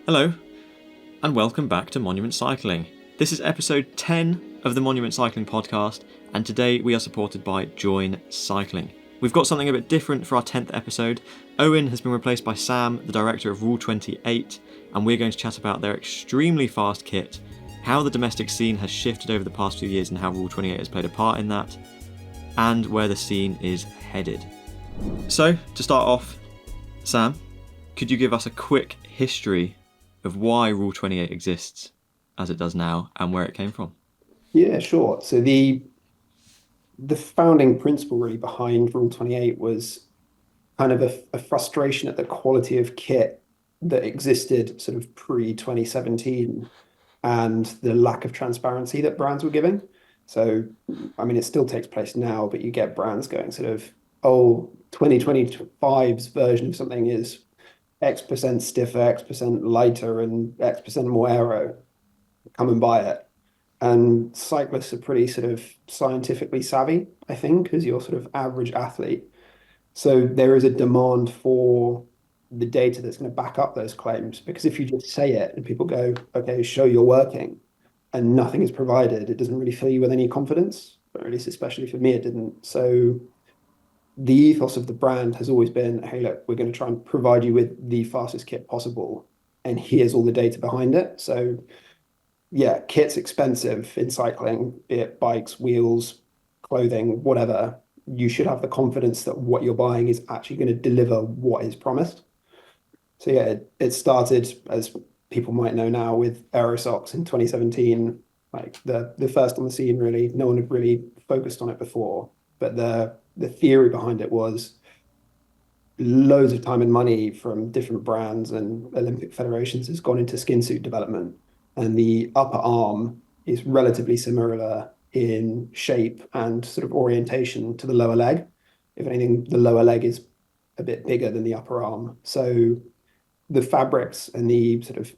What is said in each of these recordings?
Hello, and welcome back to Monument Cycling. This is episode 10 of the Monument Cycling podcast, and today we are supported by Join Cycling. We've got something a bit different for our 10th episode. Owen has been replaced by Sam, the director of Rule28, and we're going to chat about their extremely fast kit, how the domestic scene has shifted over the past few years and how Rule28 has played a part in that, and where the scene is headed. So, to start off, Sam, could you give us a quick history of why Rule28 exists as it does now and where it came from? Yeah, sure. So the founding principle really behind Rule28 was kind of a frustration at the quality of kit that existed sort of pre-2017 and the lack of transparency that brands were giving. So, I mean, it still takes place now, but you get brands going sort of, oh, 2025's version of something is X% stiffer, X% lighter, and X% more aero. Come and buy it. And cyclists are pretty sort of scientifically savvy, I think, as your sort of average athlete. So there is a demand for the data that's going to back up those claims. Because if you just say it and people go, okay, show you're working, and nothing is provided, it doesn't really fill you with any confidence, or at least especially for me, it didn't. So the ethos of the brand has always been, hey, look, we're going to try and provide you with the fastest kit possible, and here's all the data behind it. So yeah, kit's expensive in cycling, be it bikes, wheels, clothing, whatever. You should have the confidence that what you're buying is actually going to deliver what is promised. So yeah, it started, as people might know now, with aero socks in 2017, like the first on the scene really. No one had really focused on it before. But the theory behind it was loads of time and money from different brands and Olympic federations has gone into skin suit development. And the upper arm is relatively similar in shape and sort of orientation to the lower leg. If anything, the lower leg is a bit bigger than the upper arm. So the fabrics and the sort of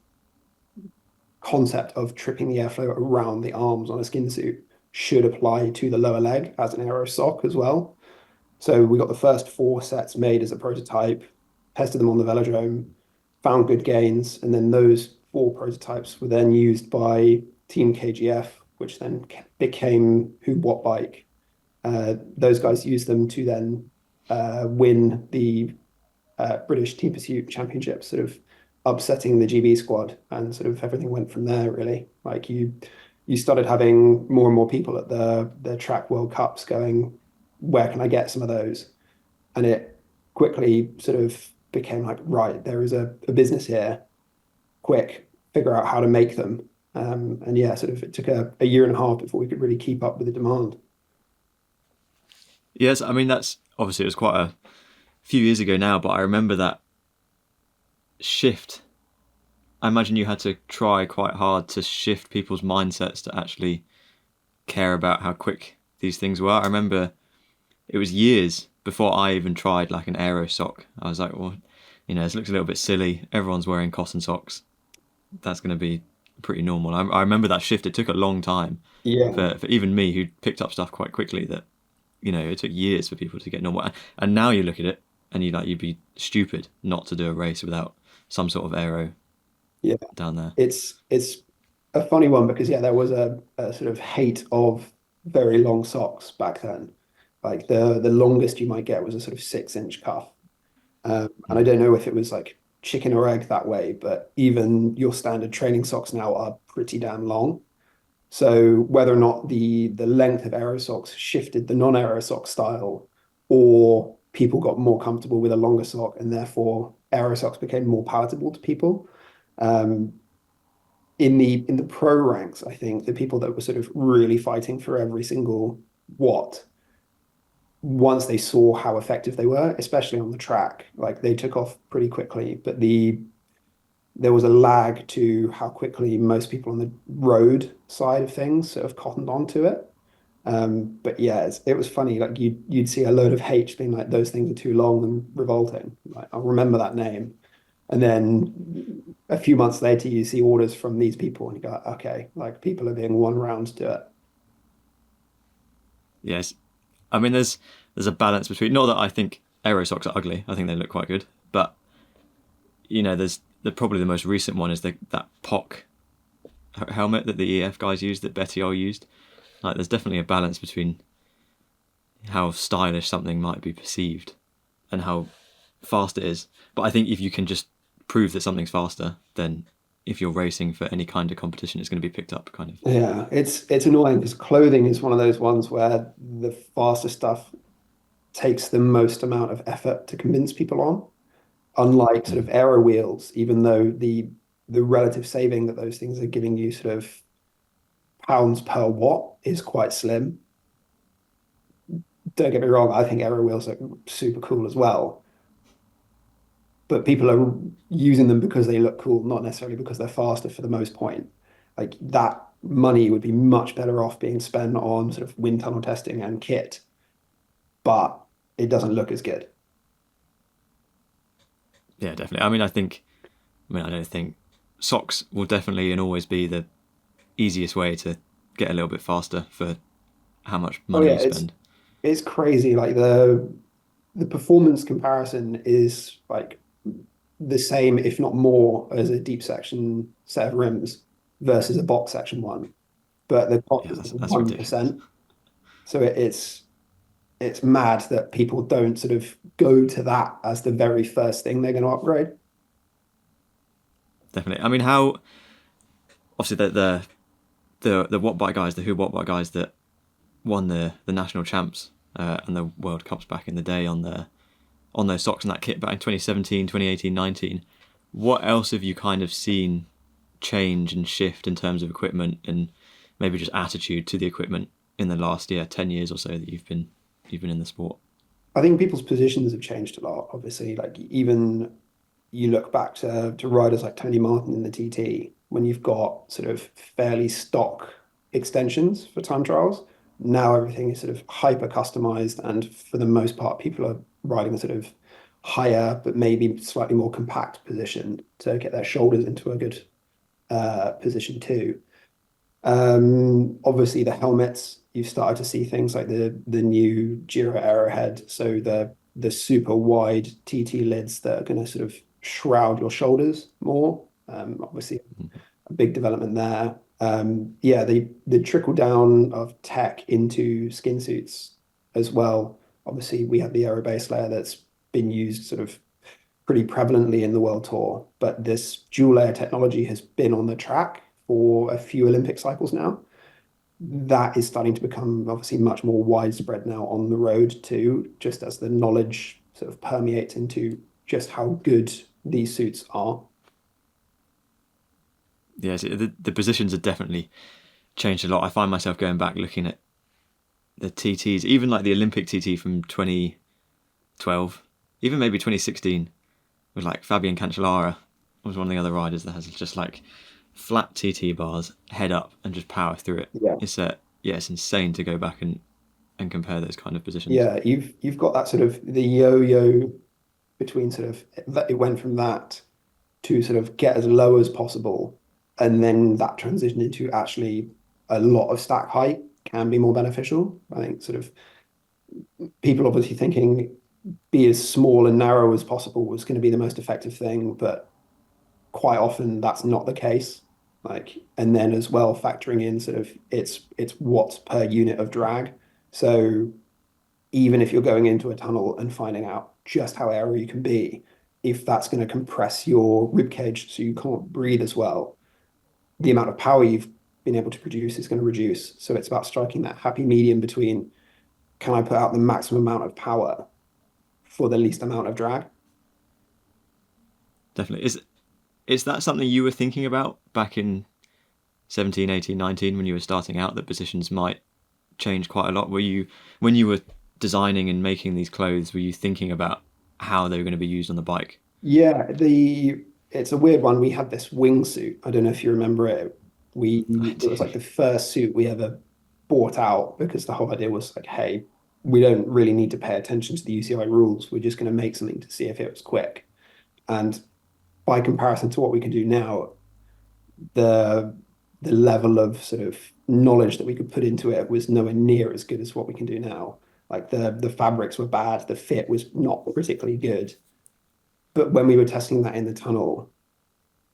concept of tripping the airflow around the arms on a skin suit should apply to the lower leg as an aero sock as well. So we got the first 4 sets made as a prototype, tested them on the velodrome, found good gains, and then those 4 prototypes were then used by Team KGF, which then became Who What Bike. Those guys used them to then win the British Team Pursuit Championship, sort of upsetting the GB squad, and sort of everything went from there. Really, like you started having more and more people at the track World Cups going, where can I get some of those? And it quickly sort of became like, right, there is a business here, quick, figure out how to make them. And yeah, sort of it took a year and a half before we could really keep up with the demand. Yes, I mean, that's obviously it was quite a few years ago now, but I remember that shift. I imagine you had to try quite hard to shift people's mindsets to actually care about how quick these things were. I remember it was years before I even tried like an aero sock. I was like, well, this looks a little bit silly. Everyone's wearing cotton socks. That's going to be pretty normal. I remember that shift. It took a long time Yeah. for even me, who picked up stuff quite quickly, that it took years for people to get normal. And now you look at it and you'd be stupid not to do a race without some sort of aero Yeah. down there. It's a funny one because yeah, there was a sort of hate of very long socks back then. Like the longest you might get was a sort of 6-inch cuff. And I don't know if it was like chicken or egg that way, but even your standard training socks now are pretty damn long. So whether or not the length of aero socks shifted the non-aero sock style, or people got more comfortable with a longer sock and therefore aero socks became more palatable to people. Um, in the pro ranks, I think the people that were sort of really fighting for every single watt, once they saw how effective they were, especially on the track, like they took off pretty quickly. But there was a lag to how quickly most people on the road side of things sort of cottoned onto it. But yeah, it was funny. Like you'd see a load of H being like, those things are too long and revolting. Like I'll remember that name. And then a few months later, you see orders from these people, and you go, okay, like people are being won around to it. Yes, I mean there's a balance between, not that I think aero socks are ugly. I think they look quite good, but there's probably the most recent one is that POC helmet that the EF guys used, that Bettiol used. Like, there's definitely a balance between how stylish something might be perceived and how fast it is. But I think if you can just prove that something's faster, then if you're racing for any kind of competition, it's going to be picked up, kind of. Yeah, it's annoying because clothing is one of those ones where the faster stuff takes the most amount of effort to convince people on. Unlike sort of Mm. aero wheels, even though the relative saving that those things are giving you sort of pounds per watt is quite slim. Don't get me wrong, I think aero wheels are super cool as well, but people are using them because they look cool, not necessarily because they're faster for the most point. Like that money would be much better off being spent on sort of wind tunnel testing and kit, but it doesn't look as good. Yeah, definitely. I don't think socks will definitely and always be the easiest way to get a little bit faster for how much Oh money yeah, you spend. it's crazy. Like the performance comparison is like the same, if not more, as a deep section set of rims versus a box section one, but the cost Yeah, is like that's ridiculous. 1%. So it's mad that people don't sort of go to that as the very first thing they're going to upgrade. Definitely. I mean, how obviously the Watt Bike guys, the Who Watt Bike guys that won the national champs and the World Cups back in the day on those socks and that kit back in 2017, 2018, 19. What else have you kind of seen change and shift in terms of equipment and maybe just attitude to the equipment in the last 10 years or so that you've been in the sport? I think people's positions have changed a lot, obviously. Like even you look back to riders like Tony Martin in the TT, when you've got sort of fairly stock extensions for time trials, now everything is sort of hyper customized, and for the most part, people are riding a sort of higher but maybe slightly more compact position to get their shoulders into a good position too. Obviously, the helmets, you've started to see things like the new Giro Arrowhead, so the super wide TT lids that are going to sort of shroud your shoulders more. Obviously, a big development there. Yeah, the trickle down of tech into skin suits as well. Obviously, we have the aero base layer that's been used sort of pretty prevalently in the World Tour, but this dual layer technology has been on the track for a few Olympic cycles now. That is starting to become obviously much more widespread now on the road too, just as the knowledge sort of permeates into just how good these suits are. Yes, the positions have definitely changed a lot. I find myself going back looking at the TTs, even like the Olympic TT from 2012, even maybe 2016, with like Fabian Cancellara was one of the other riders that has just like flat TT bars, head up, and just power through it. Yeah. It's insane to go back and compare those kind of positions. Yeah, you've got that sort of the yo-yo between sort of that it went from that to sort of get as low as possible, and then that transition into actually a lot of stack height can be more beneficial. I think sort of people obviously thinking be as small and narrow as possible was going to be the most effective thing, but quite often that's not the case. Like, and then as well factoring in sort of it's watts per unit of drag. So even if you're going into a tunnel and finding out just how airy you can be, if that's going to compress your rib cage so you can't breathe as well, the amount of power you've been able to produce is going to reduce. So it's about striking that happy medium between can I put out the maximum amount of power for the least amount of drag? Definitely. Is that something you were thinking about back in 17, 18, 19 when you were starting out, that positions might change quite a lot? Were you, when you were designing and making these clothes, were you thinking about how they were going to be used on the bike? Yeah, the it's a weird one. We had this wingsuit. I don't know if you remember it. I It was do. like the first suit we ever bought out because the whole idea was like, hey, we don't really need to pay attention to the UCI rules. We're just going to make something to see if it was quick. And by comparison to what we can do now, the the level of sort of knowledge that we could put into it was nowhere near as good as what we can do now. Like the fabrics were bad, the fit was not particularly good. But when we were testing that in the tunnel,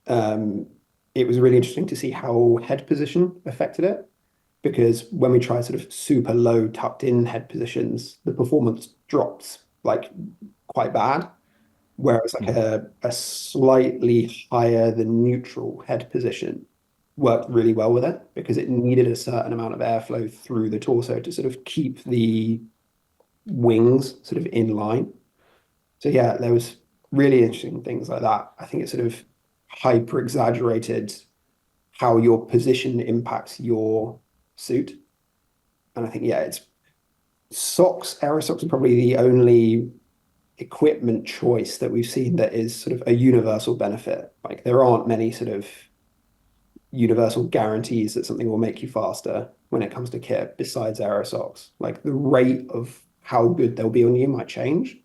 um, it was really interesting to see how head position affected it. Because when we try sort of super low tucked in head positions, the performance drops like quite bad. Whereas like Mm. a slightly higher than neutral head position worked really well with it because it needed a certain amount of airflow through the torso to sort of keep the wings sort of in line. So yeah, there was really interesting things like that. I think it sort of hyper exaggerated how your position impacts your suit. And I think, yeah, it's socks, aero socks are probably the only equipment choice that we've seen that is sort of a universal benefit. Like there aren't many sort of universal guarantees that something will make you faster when it comes to kit besides aero socks. Like the rate of how good they'll be on you might change,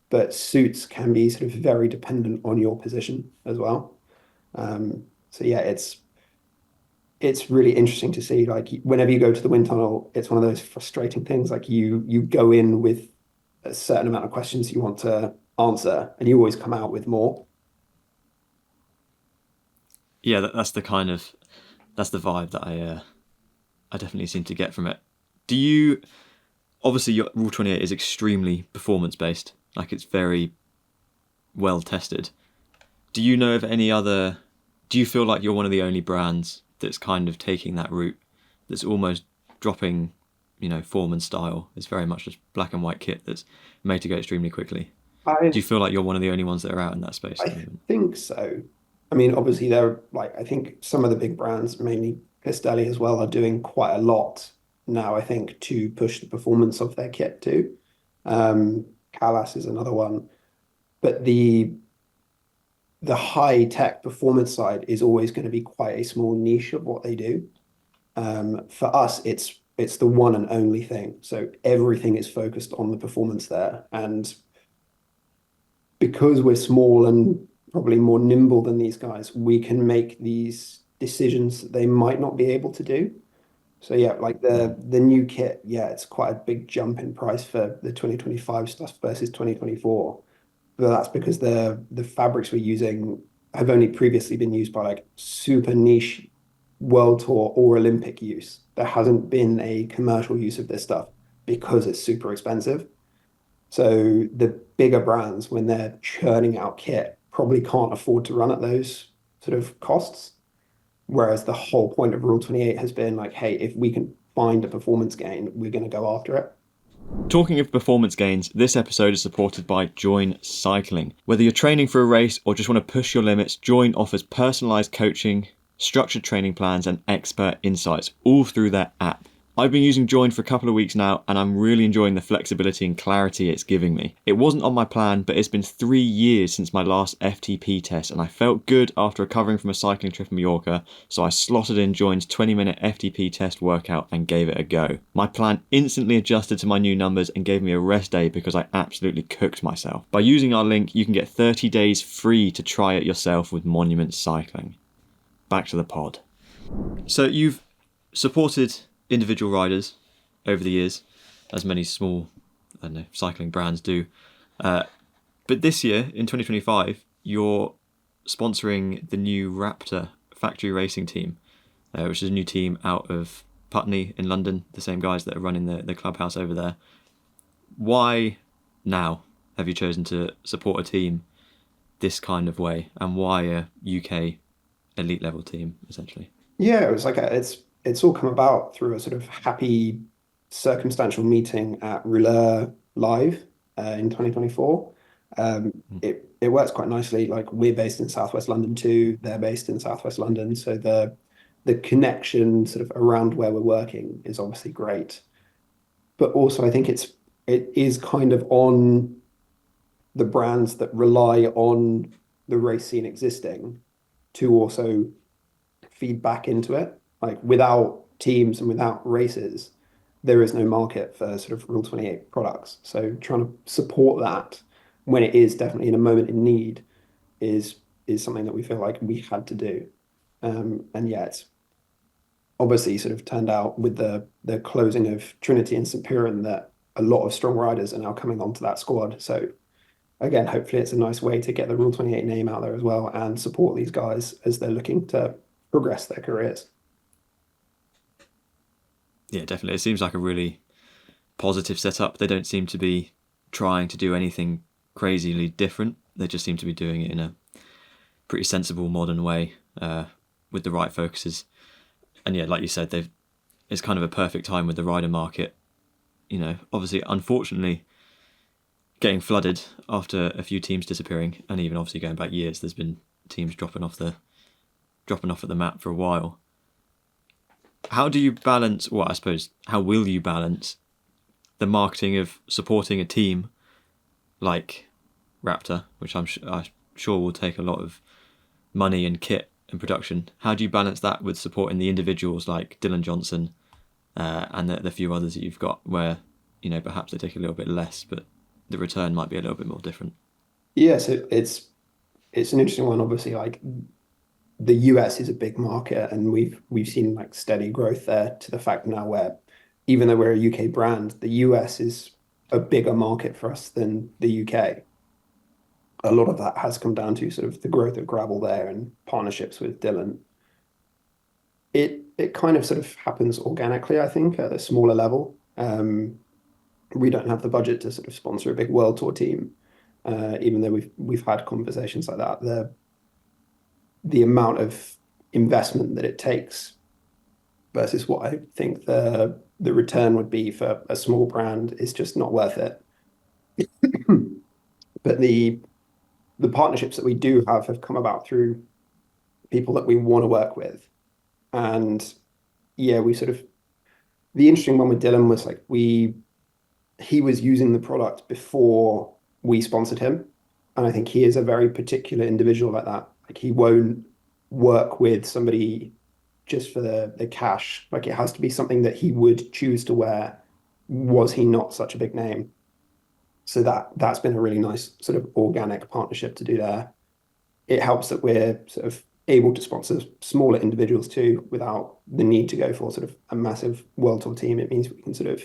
but suits can be sort of very dependent on your position as well. So yeah, it's really interesting to see. Like whenever you go to the wind tunnel, it's one of those frustrating things. Like you go in with a certain amount of questions you want to answer, and you always come out with more. Yeah, that's the vibe that I definitely seem to get from it. Do you obviously your Rule 28 is extremely performance based, like it's very well tested. Do you know of any other? Do you feel like you're one of the only brands that's kind of taking that route, that's almost dropping, form and style? It's very much just black and white kit that's made to go extremely quickly. I Do you feel like you're one of the only ones that are out in that space at I the moment? think so. I mean, obviously, there like I think some of the big brands, mainly Castelli as well, are doing quite a lot now. I think to push the performance of their kit too. Callas is another one, but the high tech performance side is always going to be quite a small niche of what they do. For us, it's the one and only thing. So everything is focused on the performance there, and because we're small and probably more nimble than these guys, we can make these decisions that they might not be able to do. So yeah, like the new kit, yeah, it's quite a big jump in price for the 2025 stuff versus 2024. But that's because the fabrics we're using have only previously been used by like super niche world tour or Olympic use. There hasn't been a commercial use of this stuff because it's super expensive. So the bigger brands, when they're churning out kit, probably can't afford to run at those sort of costs. Whereas the whole point of Rule 28 has been like, hey, if we can find a performance gain, we're going to go after it. Talking of performance gains, this episode is supported by Join Cycling. Whether you're training for a race or just want to push your limits, Join offers personalised coaching, structured training plans, and expert insights, all through their app. I've been using Join for a couple of weeks now, and I'm really enjoying the flexibility and clarity it's giving me. It wasn't on my plan, but it's been 3 years since my last FTP test, and I felt good after recovering from a cycling trip in Mallorca, so I slotted in Join's 20-minute FTP test workout and gave it a go. My plan instantly adjusted to my new numbers and gave me a rest day because I absolutely cooked myself. By using our link, you can get 30 days free to try it yourself with Monument Cycling. Back to the pod. So you've supported individual riders over the years, as many small, I don't know, cycling brands do. But this year, in 2025, you're sponsoring the new Raptor factory racing team, which is a new team out of Putney in London, the same guys that are running the clubhouse over there. Why now have you chosen to support a team this kind of way, and why a UK elite level team, essentially? Yeah, it was like it's all come about through a sort of happy circumstantial meeting at Rouleur Live in 2024. It works quite nicely. Like we're based in Southwest London too. They're based in Southwest London, so the connection sort of around where we're working is obviously great. But also, I think it is kind of on the brands that rely on the race scene existing to also feed back into it. Like without teams and without races, there is no market for sort of Rule 28 products. So trying to support that when it is definitely in a moment in need is is something that we feel like we had to do. And yeah, it's obviously sort of turned out with the closing of Trinity and St. Piran that a lot of strong riders are now coming onto that squad. So again, hopefully it's a nice way to get the Rule 28 name out there as well and support these guys as they're looking to progress their careers. Yeah, definitely. It seems like a really positive setup. They don't seem to be trying to do anything crazily different. They just seem to be doing it in a pretty sensible, modern way with the right focuses. And yeah, like you said, it's kind of a perfect time with the rider market. Obviously, unfortunately, getting flooded after a few teams disappearing, and even obviously going back years, there's been teams dropping off at the map for a while. How do you balance? Well, I suppose how will you balance the marketing of supporting a team like Raptor, which I'm sure will take a lot of money and kit and production? How do you balance that with supporting the individuals like Dylan Johnson and the few others that you've got, where perhaps they take a little bit less, but the return might be a little bit more different? Yeah, so it's an interesting one. Obviously, like the US is a big market, and we've seen like steady growth there to the fact now where even though we're a UK brand, the US is a bigger market for us than the UK. A lot of that has come down to sort of the growth of gravel there and partnerships with Dylan. It kind of sort of happens organically, I think, at a smaller level. We don't have the budget to sort of sponsor a big world tour team, even though we've had conversations like that. The amount of investment that it takes versus what I think the return would be for a small brand is just not worth it. But the partnerships that we do have come about through people that we want to work with. And yeah, we sort of the interesting one with Dylan was like he was using the product before we sponsored him. And I think he is a very particular individual like that. Like he won't work with somebody just for the cash. Like it has to be something that he would choose to wear, was he not such a big name. So that's been a really nice sort of organic partnership to do there. It helps that we're sort of able to sponsor smaller individuals too without the need to go for sort of a massive world tour team. It means we can sort of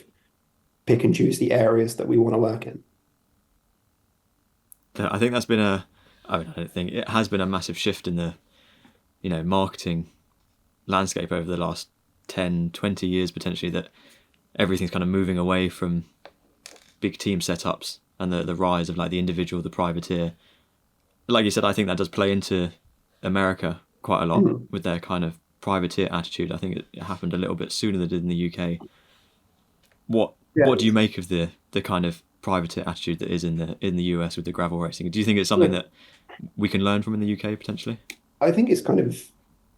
pick and choose the areas that we want to work in. I think I don't think it has been a massive shift in the marketing landscape over the last 10, 20 years potentially, that everything's kind of moving away from big team setups and the rise of like the individual, the privateer. Like you said, I think that does play into America quite a lot Mm. with their kind of privateer attitude. I think it happened a little bit sooner than it did in the UK. Yeah, What do you make of the kind of privateer attitude that is in the US with the gravel racing? Do you think it's something look, that we can learn from in the UK potentially? I think it's kind of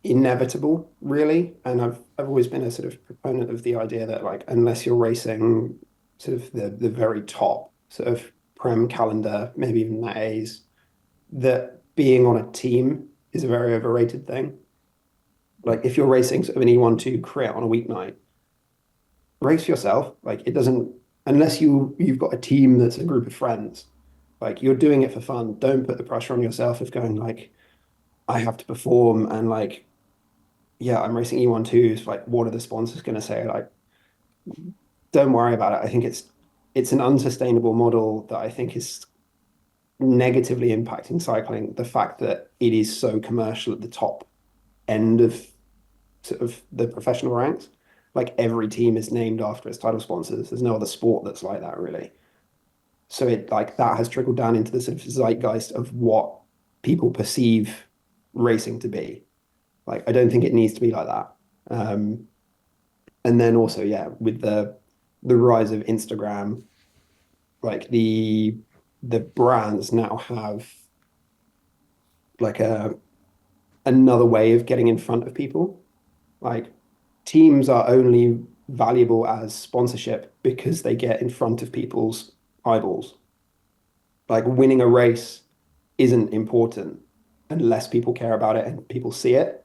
inevitable, really. And I've always been a sort of proponent of the idea that like unless you're racing sort of the very top sort of prem calendar, maybe even that A's, that being on a team is a very overrated thing. Like if you're racing sort of an E12 crit on a weeknight, race for yourself. Like it doesn't unless you've got a team that's a group of friends, like you're doing it for fun. Don't put the pressure on yourself of going like, I have to perform and like, yeah, I'm racing E12s. Like, what are the sponsors going to say? Like, don't worry about it. I think it's an unsustainable model that I think is negatively impacting cycling. The fact that it is so commercial at the top end of sort of the professional ranks. Like every team is named after its title sponsors. There's no other sport that's like that, really. So it like that has trickled down into the sort of zeitgeist of what people perceive racing to be. Like I don't think it needs to be like that. Um, and then also, yeah, with the rise of Instagram, like the brands now have like another way of getting in front of people. Like teams are only valuable as sponsorship because they get in front of people's eyeballs. Like winning a race isn't important unless people care about it and people see it.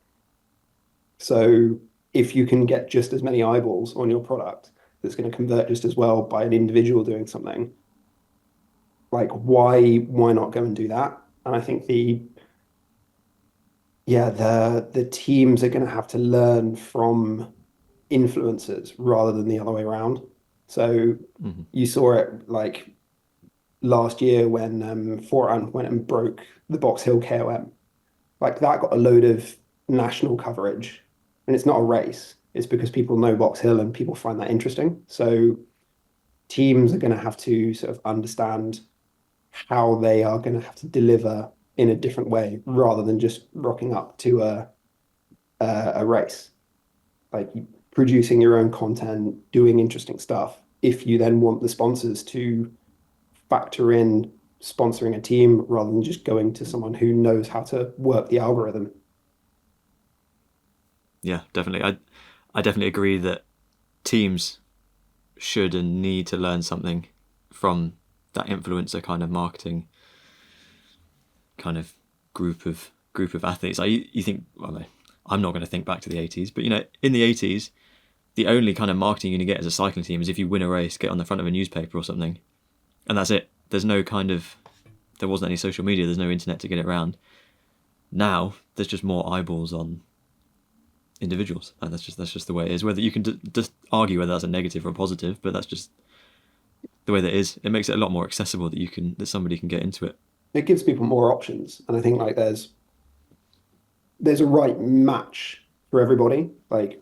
So if you can get just as many eyeballs on your product that's going to convert just as well by an individual doing something, like why not go and do that? And I think the teams are going to have to learn from influencers rather than the other way around. So Hmm. you saw it like last year when Fortran went and broke the Box Hill KOM. Like that got a load of national coverage, and it's not a race. It's because people know Box Hill and people find that interesting. So teams are going to have to sort of understand how they are going to have to deliver in a different way rather than just rocking up to a race. Like producing your own content, doing interesting stuff. If you then want the sponsors to factor in sponsoring a team rather than just going to someone who knows how to work the algorithm. Yeah, definitely. I definitely agree that teams should and need to learn something from that influencer kind of marketing kind of group of athletes. You think, well, no, I'm not going to think back to the 80s, but in the 80s, the only kind of marketing you're going to get as a cycling team is if you win a race, get on the front of a newspaper or something, and that's it. There wasn't any social media, there's no internet to get it around. Now there's just more eyeballs on individuals, and that's just the way it is. Whether you can just argue whether that's a negative or a positive, but that's just the way that it is. It makes it a lot more accessible that somebody can get into it. It gives people more options, and I think like there's a right match for everybody. Like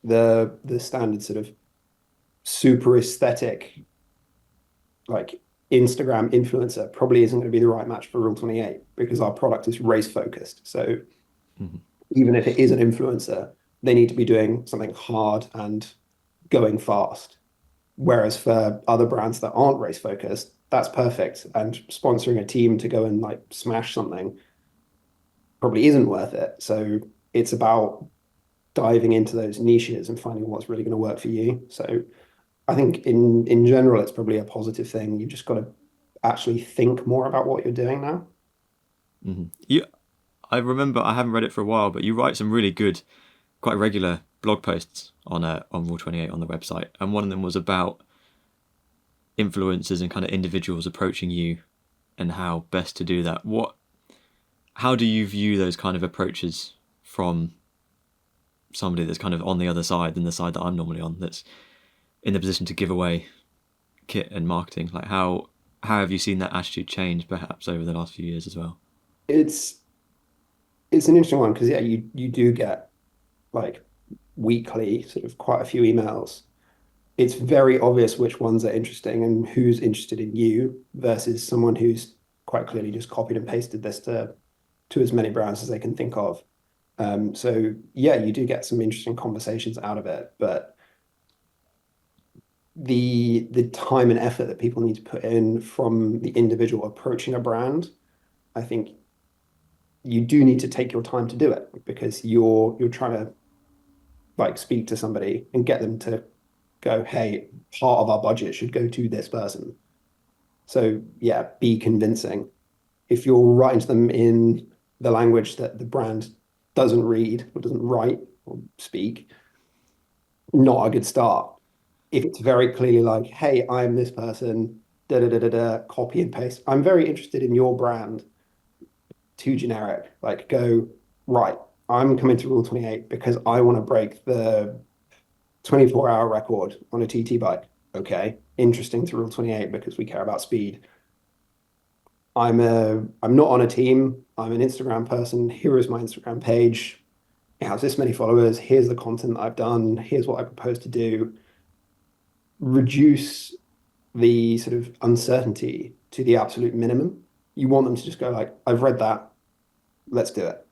the standard sort of super aesthetic like Instagram influencer probably isn't going to be the right match for Rule28 because our product is race focused. So Mm-hmm. even if it is an influencer, they need to be doing something hard and going fast. Whereas for other brands that aren't race focused, that's perfect. And sponsoring a team to go and like smash something probably isn't worth it. So it's about diving into those niches and finding what's really going to work for you. So I think in general, it's probably a positive thing. You've just got to actually think more about what you're doing now. Mm-hmm. I remember, I haven't read it for a while, but you write some really good, quite regular blog posts on Rule28 on the website, and one of them was about influencers and kind of individuals approaching you and how best to do that. How do you view those kind of approaches from somebody that's kind of on the other side than the side that I'm normally on, that's in the position to give away kit and marketing? Like how have you seen that attitude change perhaps over the last few years as well? It's an interesting one because yeah, you do get like weekly sort of quite a few emails. It's very obvious which ones are interesting and who's interested in you versus someone who's quite clearly just copied and pasted this to as many brands as they can think of. So yeah, you do get some interesting conversations out of it, but the time and effort that people need to put in from the individual approaching a brand, I think you do need to take your time to do it because you're trying to like speak to somebody and get them to go, hey, part of our budget should go to this person. So yeah, be convincing. If you're writing to them in the language that the brand doesn't read or doesn't write or speak, not a good start. If it's very clearly like, hey, I'm this person, da da da da da, copy and paste. I'm very interested in your brand, too generic. Like go, right, I'm coming to Rule28 because I want to break the 24-hour record on a TT bike. Okay, interesting to Rule28 because we care about speed. I'm not on a team. I'm an Instagram person. Here is my Instagram page. It has this many followers. Here's the content that I've done. Here's what I propose to do. Reduce the sort of uncertainty to the absolute minimum. You want them to just go like, I've read that. Let's do it.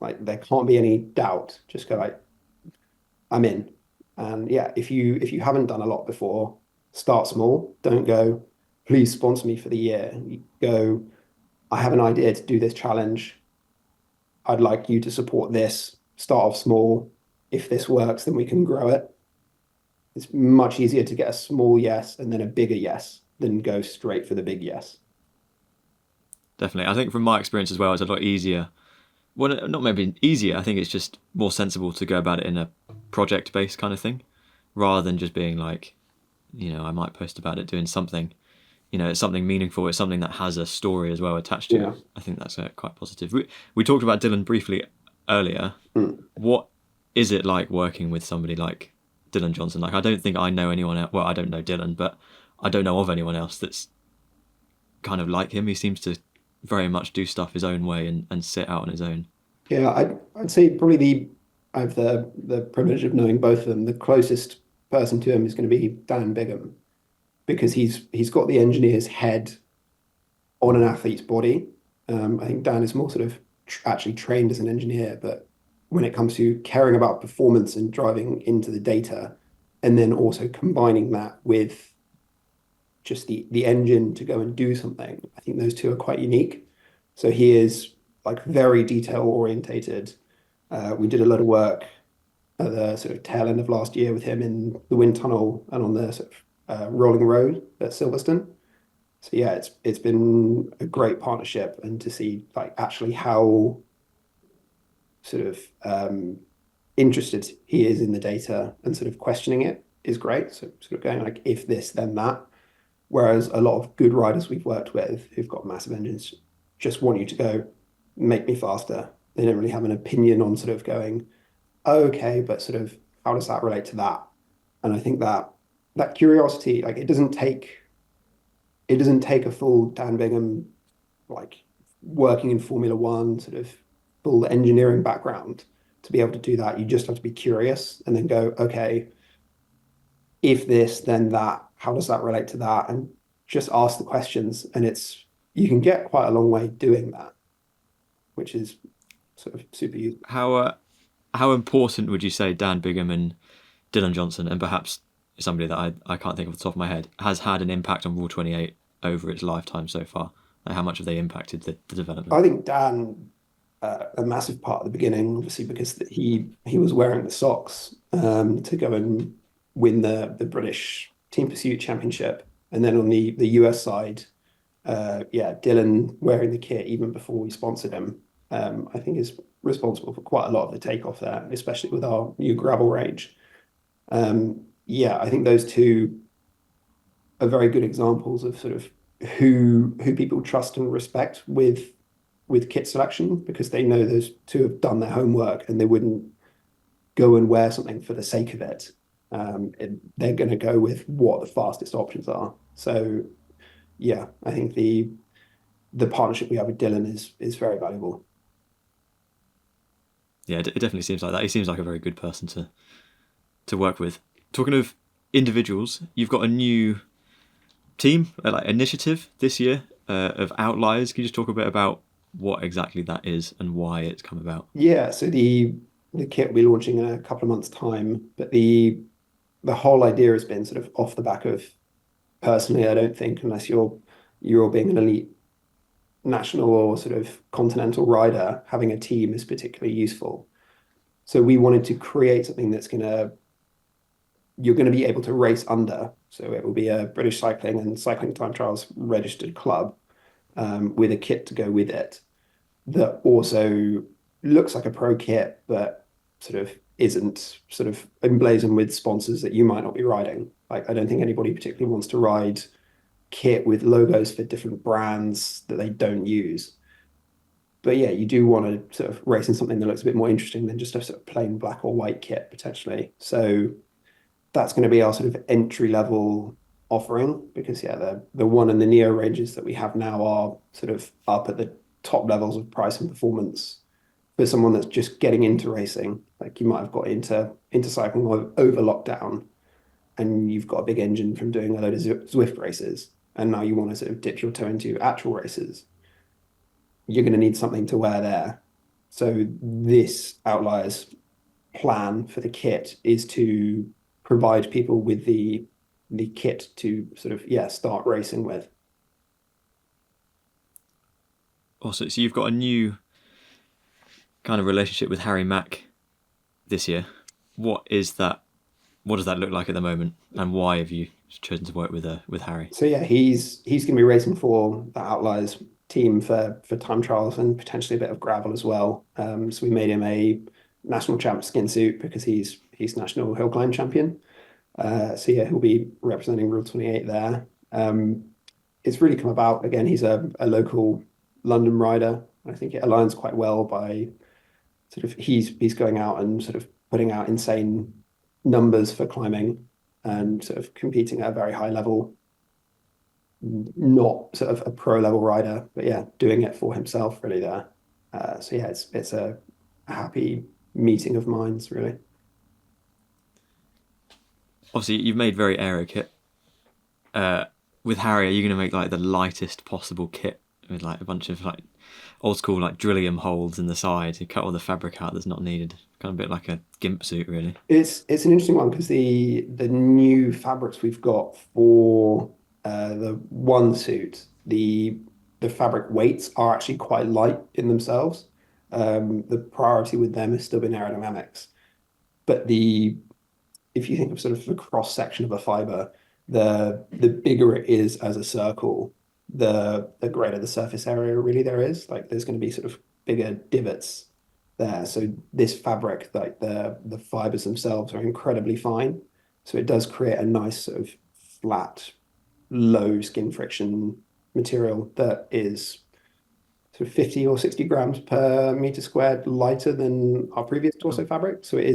Like there can't be any doubt. Just go like, I'm in. And yeah, if you haven't done a lot before, start small. Don't go, please sponsor me for the year. You go, I have an idea to do this challenge. I'd like you to support this. Start off small. If this works, then we can grow it. It's much easier to get a small yes and then a bigger yes than go straight for the big yes. Definitely. I think from my experience as well, it's a lot easier. Well, not maybe easier. I think it's just more sensible to go about it in a project-based kind of thing, rather than just being like, I might post about it doing something. It's something meaningful. It's something that has a story as well attached to Yeah. it. I think that's quite positive. We talked about Dylan briefly earlier. Mm. What is it like working with somebody like Dylan Johnson? Like, I don't think I know anyone else. Well, I don't know Dylan, but I don't know of anyone else that's kind of like him. He seems to very much do stuff his own way and sit out on his own. Yeah, I'd say probably I have the privilege of knowing both of them. The closest person to him is going to be Dan Bigham because he's got the engineer's head on an athlete's body. I think Dan is more sort of actually trained as an engineer, but when it comes to caring about performance and driving into the data, and then also combining that with just the engine to go and do something, I think those two are quite unique. So he is like very detail orientated. We did a lot of work at the sort of tail end of last year with him in the wind tunnel and on the sort of rolling road at Silverstone. So yeah, it's been a great partnership, and to see like actually how sort of interested he is in the data and sort of questioning it is great. So sort of going like if this then that. Whereas a lot of good riders we've worked with who've got massive engines just want you to go make me faster. They don't really have an opinion on sort of going, oh, okay, but sort of how does that relate to that? And I think that curiosity, like it doesn't take a full Dan Bingham like working in Formula One, sort of full engineering background to be able to do that. You just have to be curious and then go, okay, if this, then that, how does that relate to that? And just ask the questions. And you can get quite a long way doing that, which is sort of super useful. How important would you say Dan Bigham and Dylan Johnson, and perhaps somebody that I can't think of off the top of my head, has had an impact on Rule 28 over its lifetime so far? Like how much have they impacted the development? I think Dan, a massive part at the beginning, obviously, because he was wearing the socks to go and win the British Team Pursuit Championship. And then on the US side, yeah, Dylan wearing the kit even before we sponsored him, I think is responsible for quite a lot of the takeoff there, especially with our new gravel range. Yeah, I think those two are very good examples of sort of who people trust and respect with kit selection because they know those two have done their homework and they wouldn't go and wear something for the sake of it. They're going to go with what the fastest options are. So yeah, I think the partnership we have with Dylan is very valuable. Yeah, it definitely seems like that. He seems like a very good person to work with. Talking of individuals, you've got a new team, like initiative this year of outliers. Can you just talk a bit about what exactly that is and why it's come about? Yeah, so the kit will be launching in a couple of months' time, but the whole idea has been sort of off the back of personally, I don't think unless you're being an elite national or sort of continental rider, having a team is particularly useful. So we wanted to create something you're going to be able to race under. So it will be a British Cycling and Cycling Time Trials registered club with a kit to go with it that also looks like a pro kit, but sort of isn't sort of emblazoned with sponsors that you might not be riding. Like I don't think anybody particularly wants to ride kit with logos for different brands that they don't use. But yeah, you do want to sort of race in something that looks a bit more interesting than just a sort of plain black or white kit potentially. So that's going to be our sort of entry level offering because yeah, the one and the Neo ranges that we have now are sort of up at the top levels of price and performance for someone that's just getting into racing. Like you might have got into cycling over lockdown and you've got a big engine from doing a load of Zwift races, and now you want to sort of dip your toe into actual races. You're going to need something to wear there. So this Outliers plan for the kit is to provide people with the kit to sort of yeah start racing with. Also, so you've got a new kind of relationship with Harry Mack this year. What is that? What does that look like at the moment, and why have you chosen to work with Harry? So yeah, he's going to be racing for the Outliers team for time trials and potentially a bit of gravel as well. So we made him a national champ skin suit because he's national hill climb champion. So yeah, he'll be representing Rule28 there. It's really come about again. He's a local London rider. I think it aligns quite well by sort of he's going out and sort of putting out insane numbers for climbing and sort of competing at a very high level. not sort of a pro level rider, but yeah, doing it for himself really there. So yeah, it's a happy meeting of minds really. Obviously, you've made very aero kit. With Harry, are you going to make like the lightest possible kit with like a bunch of like old school like drillium holes in the side? You cut all the fabric out that's not needed. Kind of a bit like a gimp suit, really. It's an interesting one because the new fabrics we've got for the one suit, the fabric weights are actually quite light in themselves. The priority with them has still been aerodynamics, but the if you think of sort of the cross section of a fiber, the bigger it is as a circle, the greater the surface area really there is. Like there's going to be sort of bigger divots there. So this fabric, like the fibers themselves are incredibly fine. So it does create a nice sort of flat, low skin friction material that is sort of 50 or 60 grams per meter squared lighter than our previous torso Oh, fabric. So it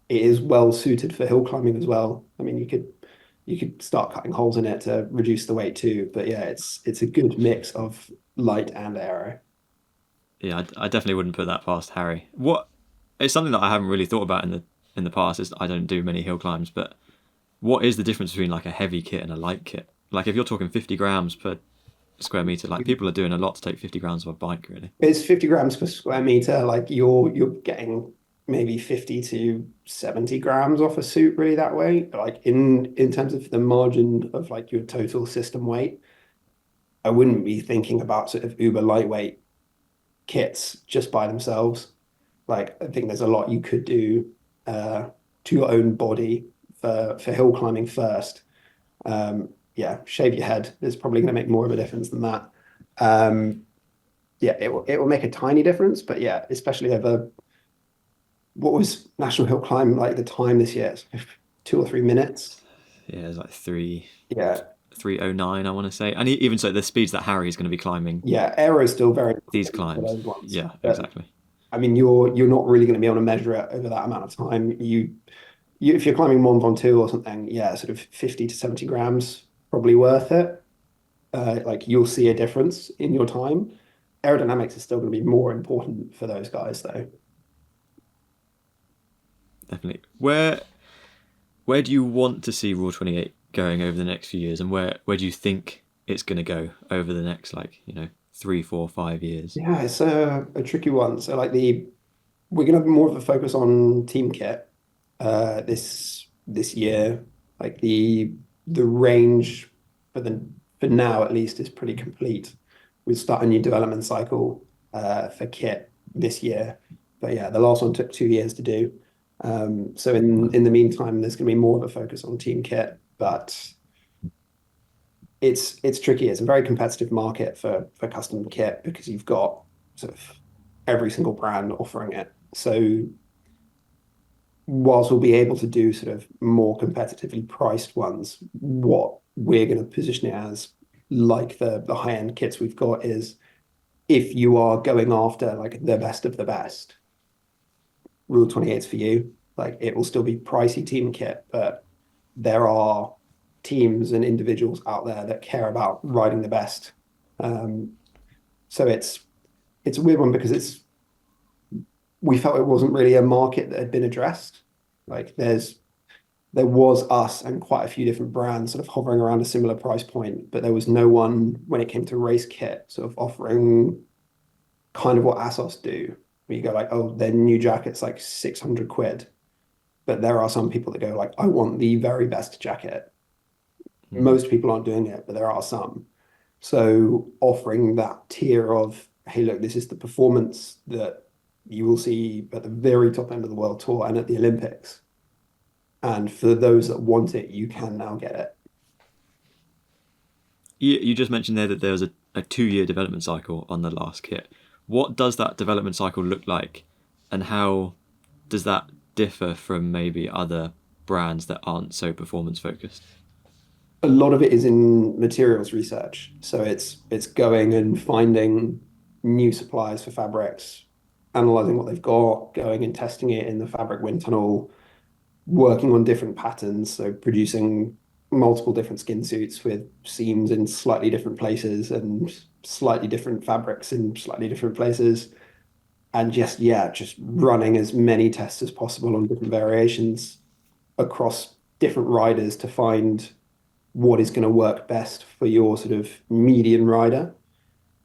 is well suited for hill climbing as well. I mean, you could start cutting holes in it to reduce the weight too. But yeah, it's a good mix of light and aero. yeah, I definitely wouldn't put that past Harry. What? It's something that I haven't really thought about in the past. Is I don't do many hill climbs, but what is the difference between like a heavy kit and a light kit? Like if you're talking 50 grams per square meter, like people are doing a lot to take 50 grams of a bike, really. It's 50 grams per square meter. Like you're getting maybe 50 to 70 grams off a suit really that way. Like in terms of the margin of like your total system weight, I wouldn't be thinking about sort of uber lightweight kits just by themselves. Like I think there's a lot you could do to your own body for hill climbing first. Yeah, shave your head is probably going to make more of a difference than that. Um, yeah, it will make a tiny difference, but yeah, especially over what was National Hill Climb like the time this year? It's 2 or 3 minutes. Yeah, it's like three Yeah, 309, I want to say, and even so, the speeds that Harry is going to be climbing yeah, aero is still very these important for climbs. those ones, Yeah, but exactly. I mean, you're not really going to be able to measure it over that amount of time. You if you're climbing Mont Ventoux or something, yeah, sort of 50 to 70 grams probably worth it. Like you'll see a difference in your time. Aerodynamics is still going to be more important for those guys, though. Definitely. Where do you want to see Rule 28 going over the next few years, and where do you think it's going to go over the next, like, 3, 4, 5 years? Yeah, it's a tricky one. So like we're going to have more of a focus on team kit this year. Like the range for now at least is pretty complete. We start a new development cycle for kit this year, but yeah, the last one took 2 years to do. So in the meantime, there's going to be more of a focus on team kit, but it's tricky. It's a very competitive market for custom kit because you've got sort of every single brand offering it. So whilst we'll be able to do sort of more competitively priced ones, what we're going to position it as, like the high-end kits we've got, is if you are going after like the best of the best, Rule 28 is for you. Like it will still be pricey team kit, but there are teams and individuals out there that care about riding the best. Um, so it's a weird one because it's we felt it wasn't really a market that had been addressed. Like there was us and quite a few different brands sort of hovering around a similar price point, but there was no one when it came to race kit sort of offering kind of what ASOS do. Where you go like, oh, their new jacket's like 600 quid. But there are some people that go like, I want the very best jacket. Mm. Most people aren't doing it, but there are some. So offering that tier of, hey, look, this is the performance that you will see at the very top end of the world tour and at the Olympics. And for those that want it, you can now get it. You just mentioned there that there was a 2 year development cycle on the last kit. What does that development cycle look like, and how does that differ from maybe other brands that aren't so performance focused? A lot of it is in materials research. So it's going and finding new suppliers for fabrics, analyzing what they've got, going and testing it in the fabric wind tunnel, working on different patterns. So producing multiple different skin suits with seams in slightly different places and slightly different fabrics in slightly different places. And just, yeah, just running as many tests as possible on different variations across different riders to find what is going to work best for your sort of median rider.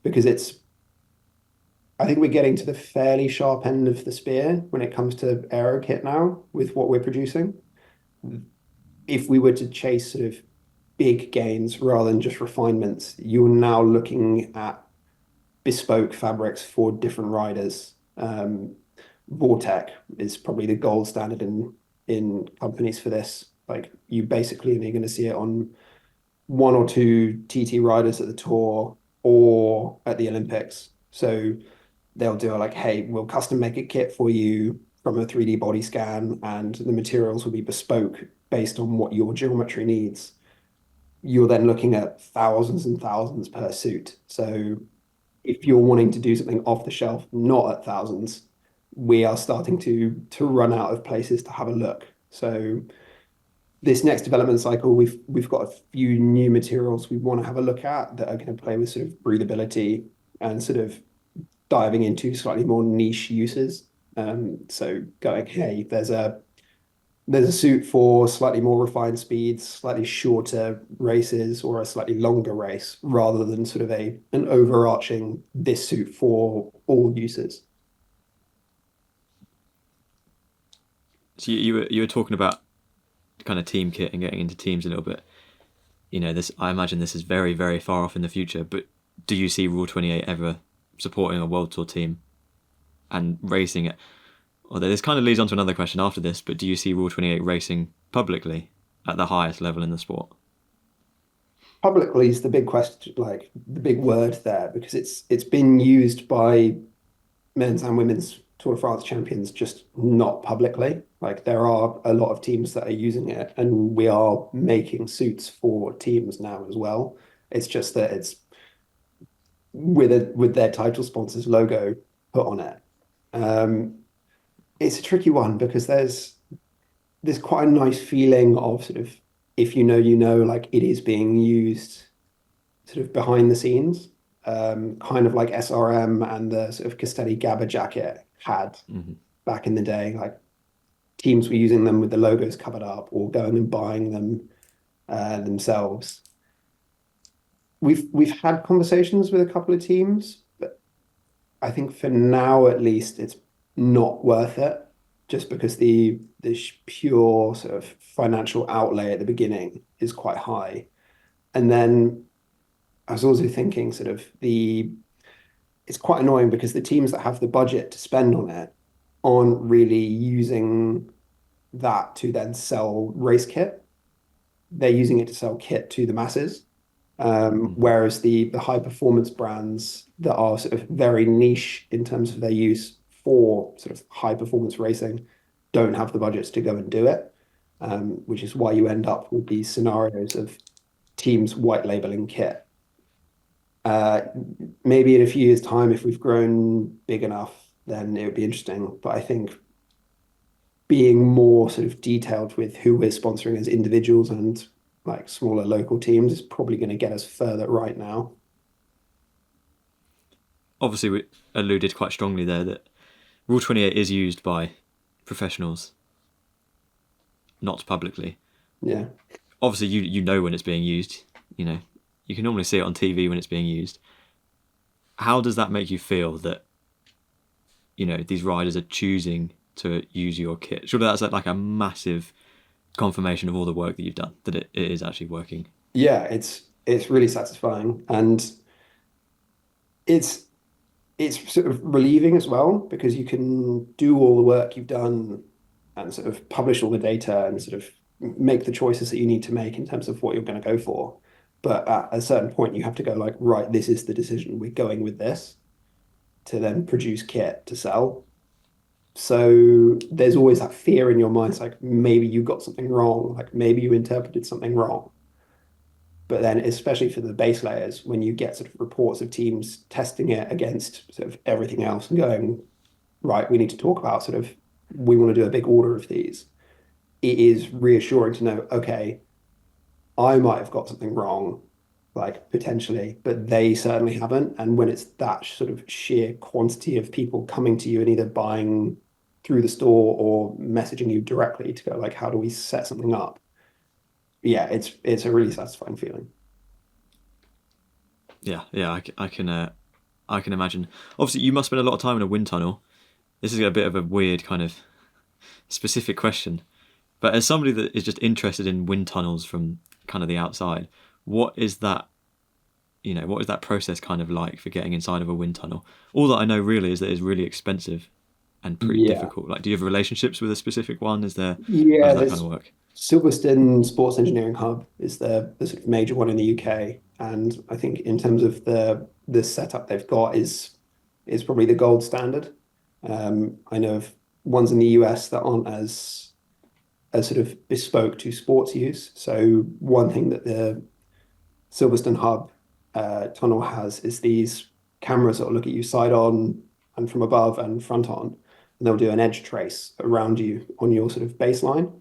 Because I think we're getting to the fairly sharp end of the spear when it comes to aero kit now with what we're producing. If we were to chase sort of big gains rather than just refinements, you're now looking at bespoke fabrics for different riders. Vortec is probably the gold standard in companies for this. Like you basically are going to see it on one or two TT riders at the tour or at the Olympics. So they'll do like, hey, we'll custom make a kit for you from a 3D body scan, and the materials will be bespoke based on what your geometry needs. You're then looking at thousands and thousands per suit. So if you're wanting to do something off the shelf, not at thousands, we are starting to run out of places to have a look. So this next development cycle, we've got a few new materials we want to have a look at that are going to play with sort of breathability and sort of diving into slightly more niche uses. So going, hey, there's a suit for slightly more refined speeds, slightly shorter races, or a slightly longer race, rather than sort of an overarching this suit for all uses. So you were talking about kind of team kit and getting into teams a little bit. This, I imagine this is very, very far off in the future, but do you see Rule28 ever supporting a World Tour team and racing it? Although this kind of leads on to another question after this, but do you see Rule28 racing publicly at the highest level in the sport? Publicly is the big question, like the big word there, because it's been used by men's and women's Tour de France champions, just not publicly. Like there are a lot of teams that are using it, and we are making suits for teams now as well. It's just that it's with their title sponsors logo put on it. Um, it's a tricky one because there's quite a nice feeling of sort of if you know, you know, like it is being used sort of behind the scenes, kind of like SRM and the sort of Castelli Gabba jacket had Mm-hmm. back in the day. Like teams were using them with the logos covered up or going and buying them themselves. We've had conversations with a couple of teams, but I think for now at least it's not worth it, just because the pure sort of financial outlay at the beginning is quite high. And then I was also thinking sort of it's quite annoying because the teams that have the budget to spend on it aren't really using that to then sell race kit. They're using it to sell kit to the masses. Mm-hmm. Whereas the high performance brands that are sort of very niche in terms of their use for sort of high performance racing don't have the budgets to go and do it, which is why you end up with these scenarios of teams white labeling kit. Uh, Maybe in a few years' time, if we've grown big enough, then it would be interesting. But I think being more sort of detailed with who we're sponsoring as individuals and like smaller local teams is probably going to get us further right now. Obviously, we alluded quite strongly there that Rule28 is used by professionals, not publicly. Yeah. Obviously, you know when it's being used. You can normally see it on TV when it's being used. How does that make you feel that these riders are choosing to use your kit? Surely that's like a massive confirmation of all the work that you've done, that it is actually working. Yeah, it's really satisfying, and it's it's sort of relieving as well because you can do all the work you've done and sort of publish all the data and sort of make the choices that you need to make in terms of what you're going to go for. But at a certain point, you have to go like, right, this is the decision. We're going with this to then produce kit to sell. So there's always that fear in your mind. It's like maybe you got something wrong, like maybe you interpreted something wrong. But then, especially for the base layers, when you get sort of reports of teams testing it against sort of everything else and going, right, we need to talk about sort of, we want to do a big order of these. It is reassuring to know, okay, I might have got something wrong, like potentially, but they certainly haven't. And when it's that sort of sheer quantity of people coming to you and either buying through the store or messaging you directly to go like, how do we set something up? Yeah, it's a really satisfying feeling. Yeah, yeah, I can imagine. Obviously, you must spend a lot of time in a wind tunnel. This is a bit of a weird kind of specific question, but as somebody that is just interested in wind tunnels from kind of the outside, what is that? What is that process kind of like for getting inside of a wind tunnel? All that I know really is that it's really expensive and pretty Yeah. difficult. Like, do you have relationships with a specific one? Is there? How Yeah, does that kind of there's work? Silverstone Sports Engineering Hub is the sort of major one in the UK. And I think in terms of the setup they've got is probably the gold standard. I know of ones in the US that aren't as sort of bespoke to sports use. So one thing that the Silverstone Hub tunnel has is these cameras that will look at you side on and from above and front on, and they'll do an edge trace around you on your sort of baseline,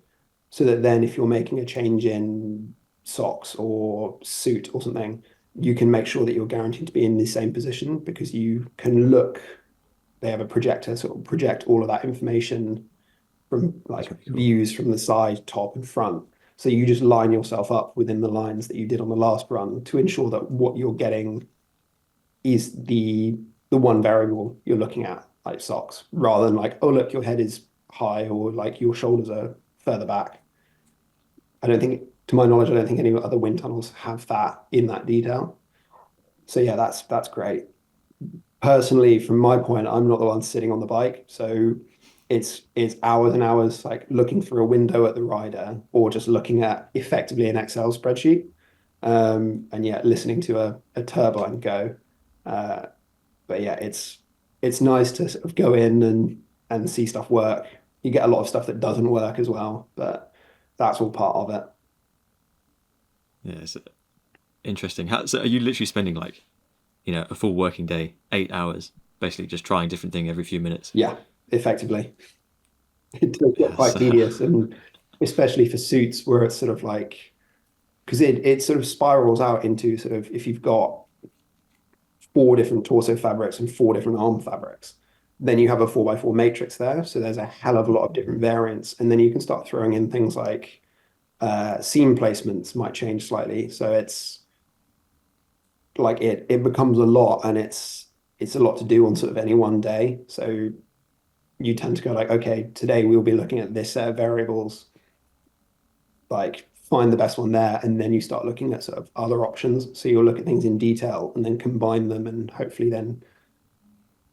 so that then if you're making a change in socks or suit or something, you can make sure that you're guaranteed to be in the same position because you can look. They have a projector, so it'll project all of that information from That's like really cool. views from the side, top, and front. So you just line yourself up within the lines that you did on the last run to ensure that what you're getting is the one variable you're looking at, like socks, rather than like, oh look, your head is high or like your shoulders are further back. I don't think, to my knowledge, I don't think any other wind tunnels have that in that detail. So yeah, that's great. Personally, from my point, I'm not the one sitting on the bike, so it's hours and hours like looking through a window at the rider or just looking at effectively an Excel spreadsheet. And yeah, listening to a turbine go. Uh, but yeah, it's nice to sort of go in and see stuff work. You get a lot of stuff that doesn't work as well, but that's all part of it. Yeah, it's interesting. So are you literally spending like a full working day, 8 hours, basically just trying different thing every few minutes? Yeah, effectively. It does get Yeah, quite so, tedious, and especially for suits where it's sort of like because it sort of spirals out into sort of if you've got four different torso fabrics and four different arm fabrics, then you have a 4x4 matrix there. So there's a hell of a lot of different variants. And then you can start throwing in things like seam placements might change slightly. So it's like it becomes a lot and it's a lot to do on sort of any one day. So you tend to go like, okay, today we'll be looking at this set of variables, like find the best one there, and then you start looking at sort of other options. So you'll look at things in detail and then combine them, and hopefully then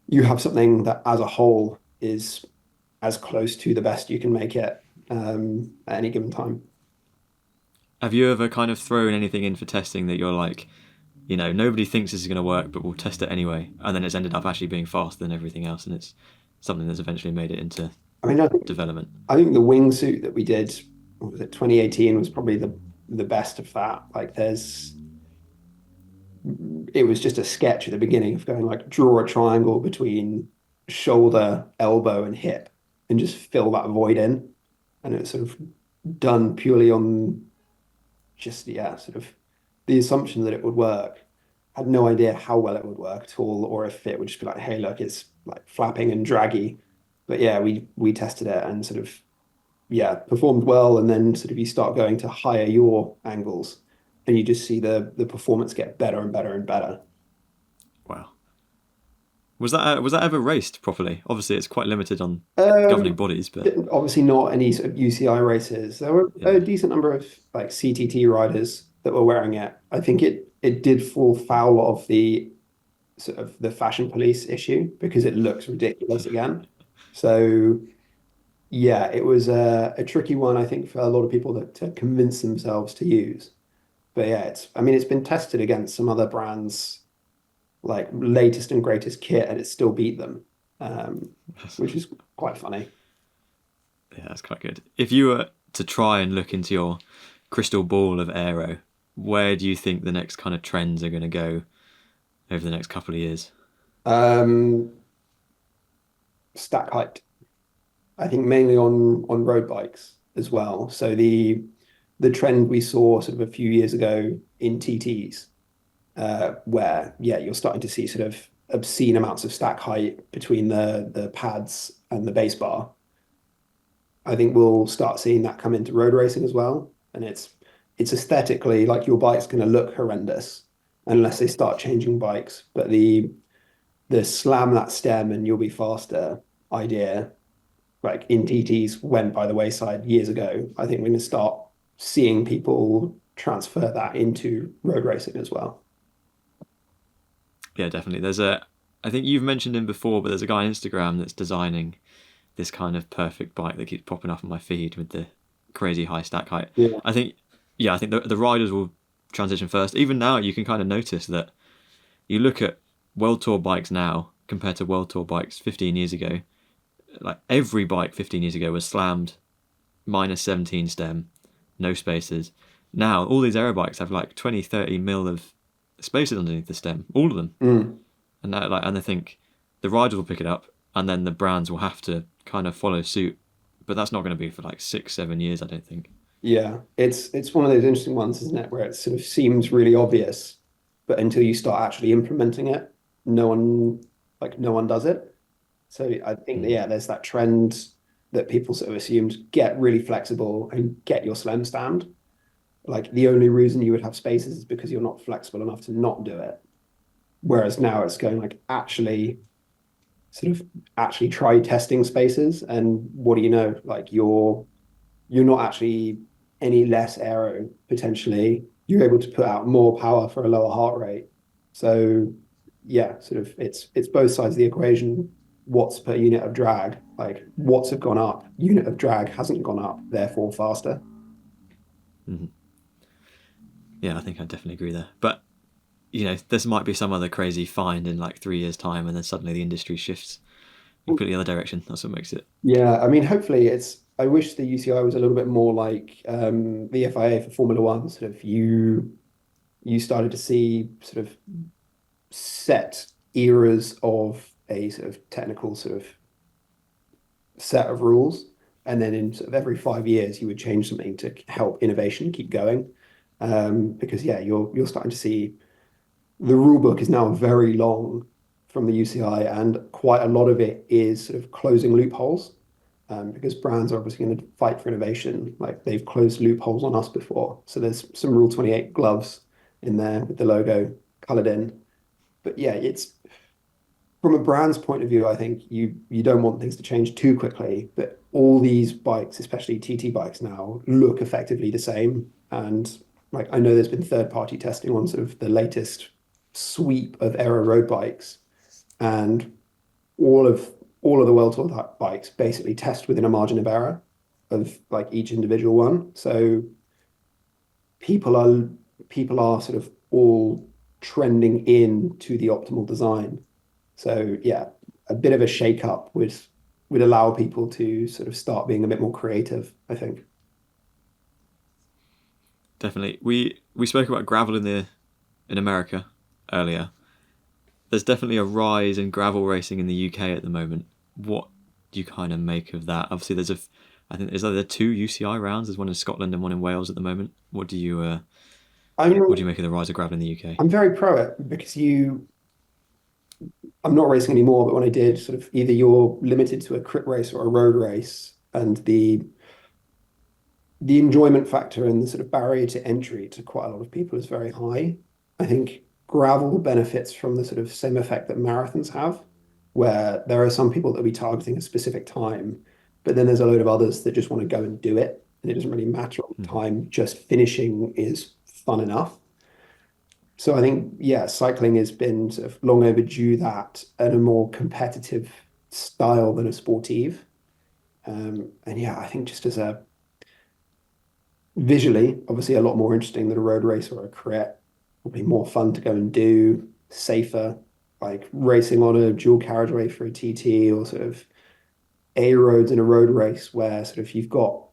you have something that as a whole is as close to the best you can make it at any given time. have you ever kind of thrown anything in for testing that you're like, nobody thinks this is going to work, but we'll test it anyway, and then it's ended up actually being faster than everything else, and it's something that's eventually made it into I mean, development? I think the wingsuit that we did, what was it, 2018 was probably the best of that. Like it was just a sketch at the beginning of going like draw a triangle between shoulder, elbow, and hip and just fill that void in. And it was sort of done purely on just, yeah, sort of the assumption that it would work. Had no idea how well it would work at all, or if it would just be like, hey, look, it's like flapping and draggy. But yeah, we tested it and sort of yeah, performed well, and then sort of you start going to higher yaw angles, and you just see the performance get better and better and better. Wow. Was that ever raced properly? Obviously, it's quite limited on governing Um, bodies, but Obviously not any sort of UCI races. There were a yeah, decent number of like CTT riders that were wearing it. I think it did fall foul of the sort of the fashion police issue because it looks ridiculous again. So yeah, it was a tricky one, I think, for a lot of people to convince themselves to use. But yeah, I mean, it's been tested against some other brands, like latest and greatest kit, and it still beat them, um, which is quite funny. yeah, that's quite good. If you were to try and look into your crystal ball of aero, where do you think the next kind of trends are going to go over the next couple of years? Um, Stack height, I think mainly on road bikes as well. So the the trend we saw sort of a few years ago in TTs, where you're starting to see sort of obscene amounts of stack height between the pads and the base bar. I think we'll start seeing that come into road racing as well. And it's aesthetically like your bike's going to look horrendous unless they start changing bikes. But the slam that stem and you'll be faster idea, like in TTs, went by the wayside years ago. I think we're going to start seeing people transfer that into road racing as well. Yeah, definitely. I think you've mentioned him before, but there's a guy on Instagram that's designing this kind of perfect bike that keeps popping up on my feed with the crazy high stack height. Yeah. I think the riders will transition first. Even now, you can kind of notice that you look at World Tour bikes now compared to World Tour bikes 15 years ago. Like every bike 15 years ago was slammed, -17 stem, no spacers. Now all these aero bikes have like 20, 30 mil of spacers underneath the stem, all of them. And I think the riders will pick it up, and then the brands will have to kind of follow suit. But that's not going to be for like 6, 7 years, I don't think. Yeah, it's one of those interesting ones, isn't it, where it sort of seems really obvious, but until you start actually implementing it, no one does it. So I think that, Mm. yeah, there's that trend that people sort of assumed get really flexible and get your slim stand. Like the only reason you would have spaces is because you're not flexible enough to not do it. Whereas now it's going like actually try testing spaces, and what do you know? Like you're not actually any less aero potentially. You're able to put out more power for a lower heart rate. So yeah, sort of it's both sides of the equation. Watts per unit of drag, like watts have gone up, unit of drag hasn't gone up, therefore faster. Mhm. Yeah, I think I definitely agree there. But this might be some other crazy find in like 3 years' time, and then suddenly the industry shifts completely the other direction. That's what makes it. Yeah, I mean, hopefully I wish the UCI was a little bit more like the FIA for Formula One. Sort of you started to see sort of set eras of a sort of technical sort of set of rules, and then in sort of every 5 years you would change something to help innovation keep going. Because yeah, you're starting to see the rule book is now very long from the UCI, and quite a lot of it is sort of closing loopholes. Because brands are obviously going to fight for innovation. Like they've closed loopholes on us before. So there's some Rule 28 gloves in there with the logo colored in. But yeah, it's from a brand's point of view, I think you don't want things to change too quickly. But all these bikes, especially TT bikes now, look effectively the same. And like I know there's been third-party testing on sort of the latest sweep of aero road bikes, and all of all of the World Tour bikes basically test within a margin of error of like each individual one. So people are people are sort of all trending in to the optimal design. So yeah, a bit of a shake up would allow people to sort of start being a bit more creative, I think. Definitely. We spoke about gravel in America earlier. There's definitely a rise in gravel racing in the UK at the moment. What do you kind of make of that? Obviously, I think there two UCI rounds. There's one in Scotland and one in Wales at the moment. What do you I'm make of the rise of gravel in the UK? I'm very pro it because I'm not racing anymore, but when I did, sort of either you're limited to a crit race or a road race, and the enjoyment factor and the sort of barrier to entry to quite a lot of people is very high. I think gravel benefits from the sort of same effect that marathons have, where there are some people that will be targeting a specific time, but then there's a load of others that just want to go and do it. And it doesn't really matter on the Mhm. time, just finishing is fun enough. So I think, yeah, cycling has been sort of long overdue that at a more competitive style than a sportive. And yeah, I think just as a visually, obviously a lot more interesting than a road race or a crit. Will be more fun to go and do, safer, like racing on a dual carriageway for a TT or sort of A roads in a road race where sort of you've got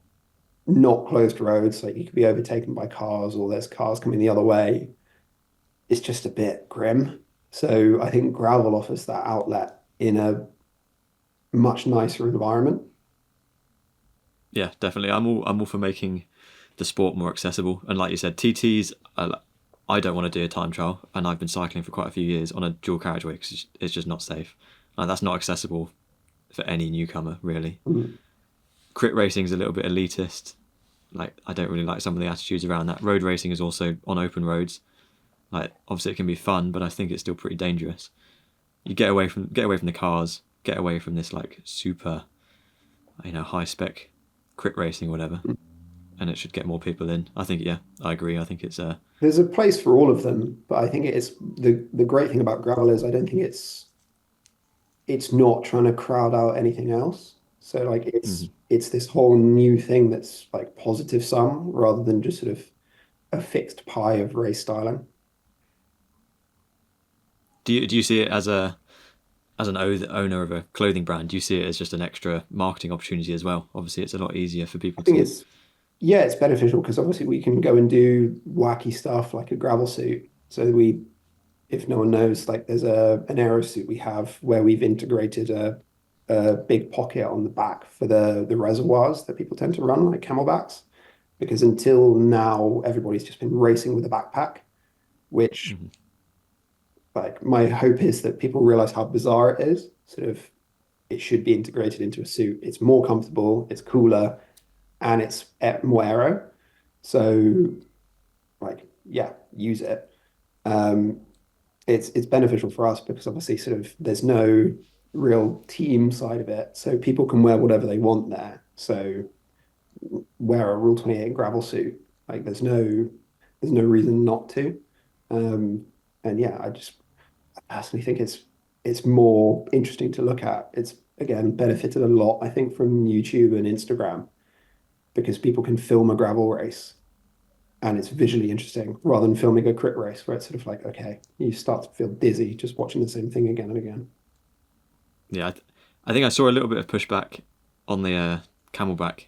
not closed roads, like you could be overtaken by cars or there's cars coming the other way. It's just a bit grim. So I think gravel offers that outlet in a much nicer environment. Yeah, definitely. I'm all for making the sport more accessible. And like you said, TTs. I don't want to do a time trial, and I've been cycling for quite a few years on a dual carriageway because it's just not safe. Like, that's not accessible for any newcomer, really. Mm. Crit racing is a little bit elitist. Like, I don't really like some of the attitudes around that. Road racing is also on open roads. Like, obviously it can be fun, but I think it's still pretty dangerous. You get away from the cars, get away from this like super, high spec crit racing or whatever, and it should get more people in. I think, yeah, I agree. I think it's There's a place for all of them, but I think it's the great thing about gravel is I don't think it's not trying to crowd out anything else. So like mhm. it's this whole new thing that's like positive sum rather than just sort of a fixed pie of race styling. Do you see it as an owner of a clothing brand? Do you see it as just an extra marketing opportunity as well? Obviously, it's a lot easier for I people think to. it's yeah, it's beneficial because obviously we can go and do wacky stuff like a gravel suit. So if no one knows, like there's a an aero suit we have where we've integrated a big pocket on the back for the reservoirs that people tend to run, like camelbacks. Because until now, everybody's just been racing with a backpack, which Mhm. like my hope is that people realize how bizarre it is. Sort of, it should be integrated into a suit. It's more comfortable, it's cooler, and it's more aero. So, like, yeah, use it. Um, it's beneficial for us because obviously, sort of, there's no real team side of it, so people can wear whatever they want there. So, wear a Rule 28 gravel suit. Like, there's no reason not to. And yeah, I personally think it's more interesting to look at. It's again benefited a lot, I think, from YouTube and Instagram because people can film a gravel race and it's visually interesting rather than filming a crit race where it's sort of like, okay, you start to feel dizzy just watching the same thing again and again. Yeah, I think I saw a little bit of pushback on the Camelback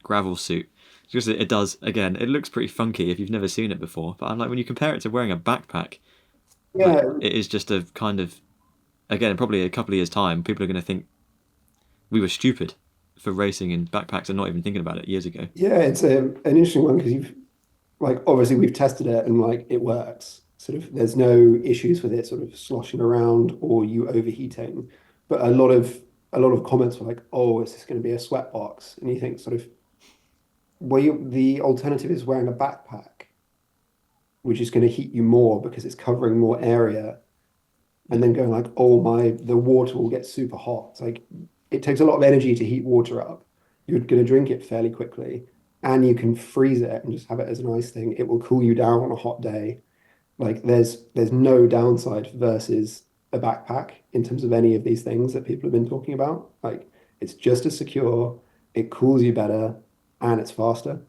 gravel suit because it does. Again, it looks pretty funky if you've never seen it before. But I'm like, when you compare it to wearing a backpack, like Yeah, it is just a kind of, again, probably a couple of years time, people are going to think we were stupid for racing in backpacks and not even thinking about it years ago. yeah, it's an interesting one because you've like obviously we've tested it and like it works. Sort of there's no issues with it sort of sloshing around or you overheating. But a lot of comments were like, oh, is this going to be a sweat box? And you think sort of well the alternative is wearing a backpack, which is going to heat you more because it's covering more area, and Yeah, then going like, oh my, the water will get super hot. It's like it takes a lot of energy to heat water up. You're going to drink it fairly quickly, and you can freeze it and just have it as an ice thing. It will cool you down on a hot day. Like there's no downside versus a backpack in terms of any of these things that people have been talking about. Like it's just as secure, it cools you better, and it's faster.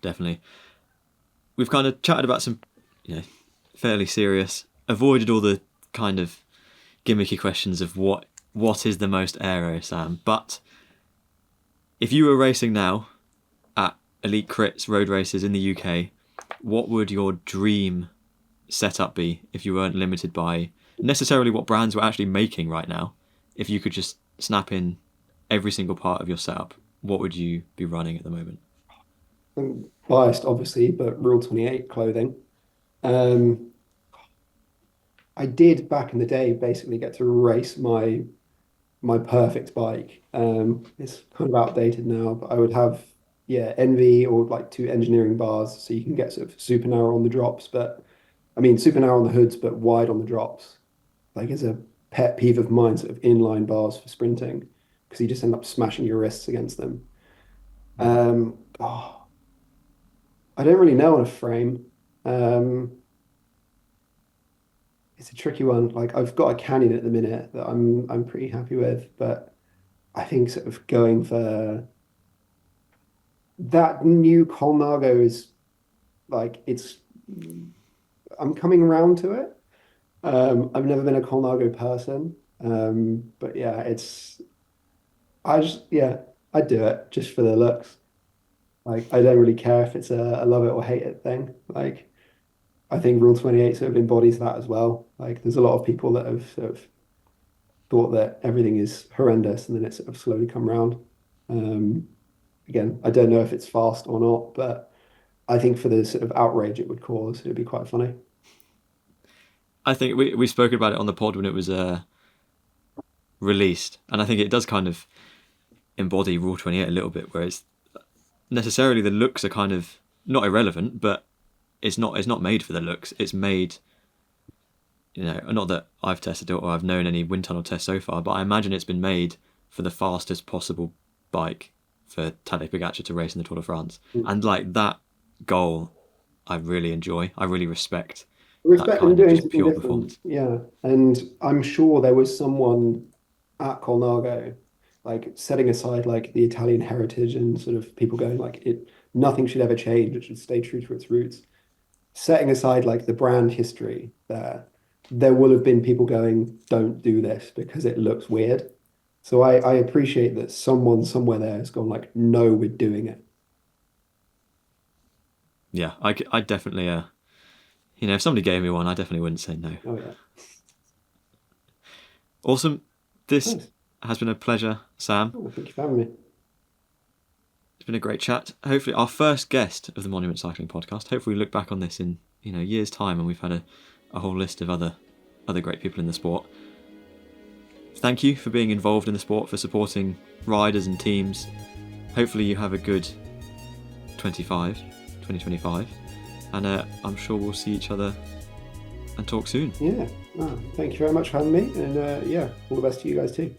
definitely. We've kind of chatted about some, you know, fairly serious, avoided all the kind of gimmicky questions of what is the most aero, Sam. But if you were racing now at elite crits road races in the UK, what would your dream setup be if you weren't limited by necessarily what brands were actually making right now? If you could just snap in every single part of your setup, what would you be running at the moment? I'm biased, obviously, but Rule 28 clothing. Um, I did back in the day basically get to race my perfect bike. It's kind of outdated now, but I would have yeah Envy or like two engineering bars, so you can get sort of super narrow on the drops, but I mean super narrow on the hoods, but wide on the drops. Like it's a pet peeve of mine, sort of inline bars for sprinting, because you just end up smashing your wrists against them. Oh, I don't really know on a frame. Um, it's a tricky one. Like I've got a Canyon at the minute that I'm pretty happy with, but I think sort of going for that new Colnago is like it's I'm coming around to it. I've never been a Colnago person. But yeah, it's I just yeah, I'd do it just for the looks. Like I don't really care if it's a love it or hate it thing. Like I think Rule 28 sort of embodies that as well. Like there's a lot of people that have sort of thought that everything is horrendous and then it sort of slowly come around. Um, again, I don't know if it's fast or not, but I think for the sort of outrage it would cause, it'd be quite funny. I think we spoke about it on the pod when it was released, and I think it does kind of embody Rule 28 a little bit, where it's necessarily the looks are kind of not irrelevant, but it's not made for the looks. It's made, not that I've tested it or I've known any wind tunnel tests so far, but I imagine it's been made for the fastest possible bike for Tadej Pogačar to race in the Tour de France. And like that goal, I really enjoy. I really respect that Respect them kind of doing just something pure different. performance. Yeah. And I'm sure there was someone at Colnago, like setting aside like the Italian heritage and sort of people going like nothing should ever change, it should stay true to its roots. Setting aside like the brand history there will have been people going, don't do this because it looks weird. So I appreciate that someone somewhere there has gone like, no, we're doing it. Yeah, I definitely, if somebody gave me one, I definitely wouldn't say no. Oh yeah. Awesome. This Nice. has been a pleasure, Sam. Oh, thank you for having me. It's been a great chat. Hopefully, our first guest of the Monument Cycling podcast. Hopefully, we look back on this in years' time, and we've had a whole list of other great people in the sport. Thank you for being involved in the sport, for supporting riders and teams. Hopefully, you have a good 2025, and I'm sure we'll see each other and talk soon. Yeah. Oh, thank you very much for having me. And yeah, all the best to you guys too.